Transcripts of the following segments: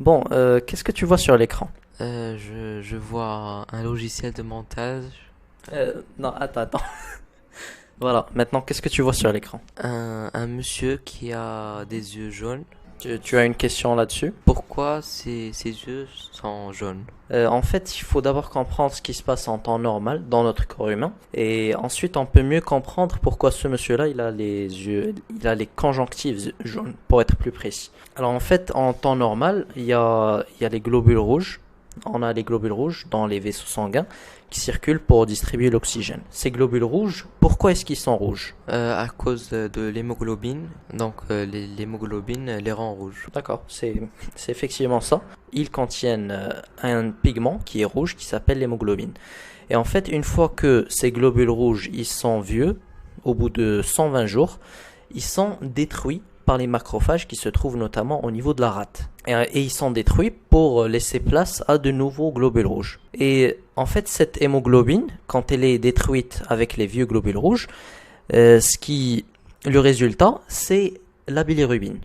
Bon, qu'est-ce que tu vois sur l'écran? Je vois un logiciel de montage, Non, attends. Voilà, maintenant, qu'est-ce que tu vois sur l'écran? un monsieur qui a des yeux jaunes. Tu as une question là-dessus? Pourquoi ses yeux sont jaunes? En fait, il faut d'abord comprendre ce qui se passe en temps normal dans notre corps humain. Et ensuite, on peut mieux comprendre pourquoi ce monsieur-là, il a les conjonctives jaunes, pour être plus précis. Alors en fait, en temps normal, il y a les globules rouges. On a les globules rouges dans les vaisseaux sanguins qui circulent pour distribuer l'oxygène. Ces globules rouges, pourquoi est-ce qu'ils sont rouges? À cause de l'hémoglobine. Donc l'hémoglobine les rend rouges. D'accord, c'est effectivement ça. Ils contiennent un pigment qui est rouge qui s'appelle l'hémoglobine. Et en fait, une fois que ces globules rouges ils sont vieux, au bout de 120 jours, ils sont détruits par les macrophages qui se trouvent notamment au niveau de la rate. Et ils sont détruits pour laisser place à de nouveaux globules rouges. Et en fait, cette hémoglobine, quand elle est détruite avec les vieux globules rouges, le résultat, c'est la bilirubine.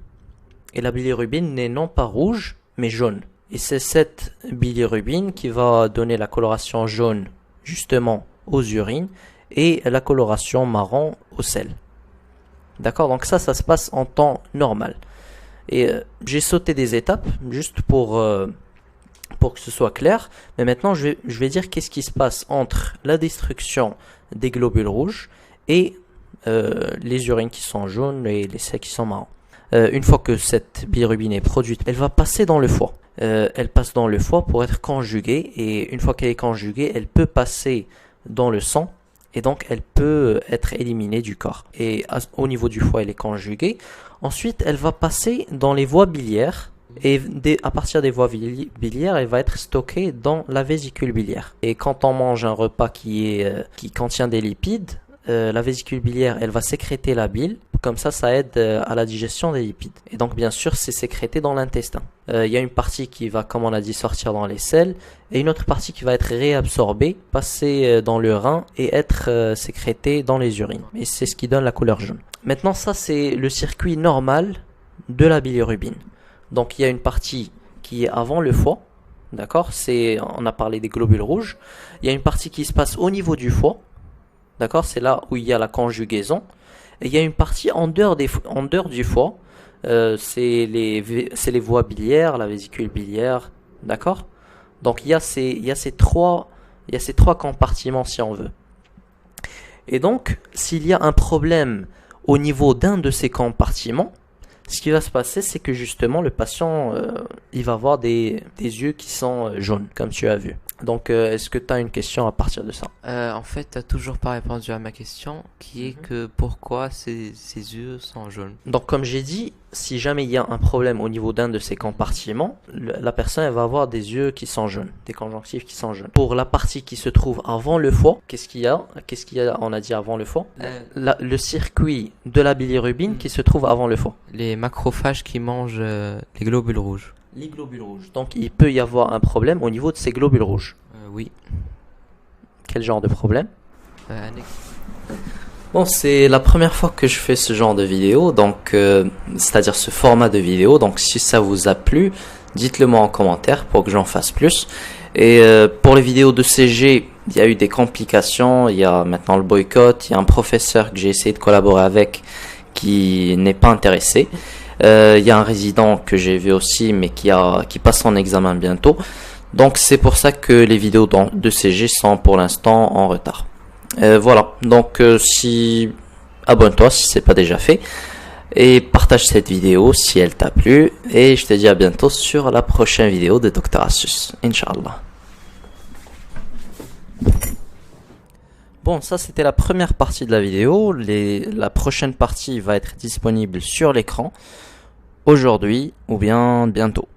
Et la bilirubine n'est non pas rouge, mais jaune. Et c'est cette bilirubine qui va donner la coloration jaune, justement, aux urines, et la coloration marron au sel. D'accord? Donc ça se passe en temps normal. Et j'ai sauté des étapes, juste pour que ce soit clair. Mais maintenant, je vais dire qu'est-ce qui se passe entre la destruction des globules rouges et les urines qui sont jaunes et les selles qui sont marrons. Une fois que cette bilirubine est produite, elle va passer dans le foie. Elle passe dans le foie pour être conjuguée, et une fois qu'elle est conjuguée, elle peut passer dans le sang, et donc elle peut être éliminée du corps. Et au niveau du foie, elle est conjuguée. Ensuite, elle va passer dans les voies biliaires, et à partir des voies biliaires, elle va être stockée dans la vésicule biliaire. Et quand on mange un repas qui contient des lipides, la vésicule biliaire, elle va sécréter la bile. Comme ça aide à la digestion des lipides. Et donc, bien sûr, c'est sécrété dans l'intestin. Il y a une partie qui va, comme on a dit, sortir dans les selles, et une autre partie qui va être réabsorbée, passer dans le rein et être sécrétée dans les urines. Et c'est ce qui donne la couleur jaune. Maintenant, ça, c'est le circuit normal de la bilirubine. Donc, il y a une partie qui est avant le foie. D'accord? On a parlé des globules rouges. Il y a une partie qui se passe au niveau du foie. D'accord? C'est là où il y a la conjugaison. Et il y a une partie en dehors du foie, c'est les voies biliaires, la vésicule biliaire, d'accord? Donc il y a ces trois compartiments si on veut. Et donc, s'il y a un problème au niveau d'un de ces compartiments, ce qui va se passer, c'est que justement le patient, il va avoir des yeux qui sont jaunes, comme tu as vu. Donc, est-ce que tu as une question à partir de ça? En fait, t'as toujours pas répondu à ma question, qui est que pourquoi ses yeux sont jaunes. Donc, comme j'ai dit, si jamais il y a un problème au niveau d'un de ces compartiments, la personne elle va avoir des yeux qui sont jaunes, des conjonctives qui sont jaunes. Pour la partie qui se trouve avant le foie, qu'est-ce qu'il y a? On a dit avant le foie? Le circuit de la bilirubine qui se trouve avant le foie. Les macrophages qui mangent les globules rouges. Les globules rouges. Donc, il peut y avoir un problème au niveau de ces globules rouges. Oui. Quel genre de problème? Un Bon, c'est la première fois que je fais ce genre de vidéo, donc c'est-à-dire ce format de vidéo. Donc, si ça vous a plu, dites-le moi en commentaire pour que j'en fasse plus. Et pour les vidéos de CG, il y a eu des complications. Il y a maintenant le boycott. Il y a un professeur que j'ai essayé de collaborer avec qui n'est pas intéressé. Il y a un résident que j'ai vu aussi, mais qui passe son examen bientôt. Donc c'est pour ça que les vidéos de CG sont pour l'instant en retard. Voilà, donc abonne-toi si c'est pas déjà fait, et partage cette vidéo si elle t'a plu, et je te dis à bientôt sur la prochaine vidéo de Dr Asus, Inch'Allah. Bon, ça c'était la première partie de la vidéo. La prochaine partie va être disponible sur l'écran aujourd'hui ou bien bientôt.